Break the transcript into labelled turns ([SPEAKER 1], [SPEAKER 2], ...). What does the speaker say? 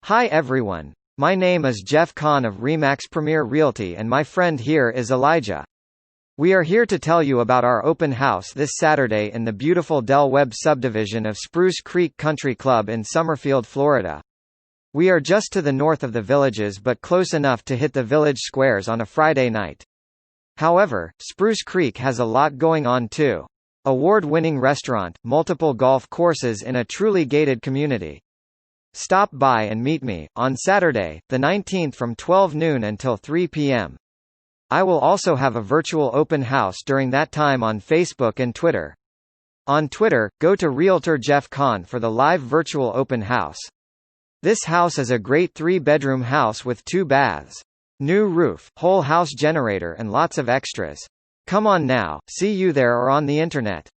[SPEAKER 1] Hi everyone. My name is Jeff Kahn of Remax Premier Realty and my friend here is Elijah. We are here to tell you about our open house this Saturday in the beautiful Del Webb subdivision of Spruce Creek Country Club in Summerfield, Florida. We are just to the north of the Villages but close enough to hit the village squares on a Friday night. However, Spruce Creek has a lot going on too. Award-winning restaurant, multiple golf courses in a truly gated community. Stop by and meet me, on Saturday, the 19th from 12 noon until 3 p.m. I will also have a virtual open house during that time on Facebook and Twitter. On Twitter, go to Realtor Jeff Kahn for the live virtual open house. This house is a great 3-bedroom house with 2 baths. New roof, whole house generator and lots of extras. Come on now, see you there or on the internet.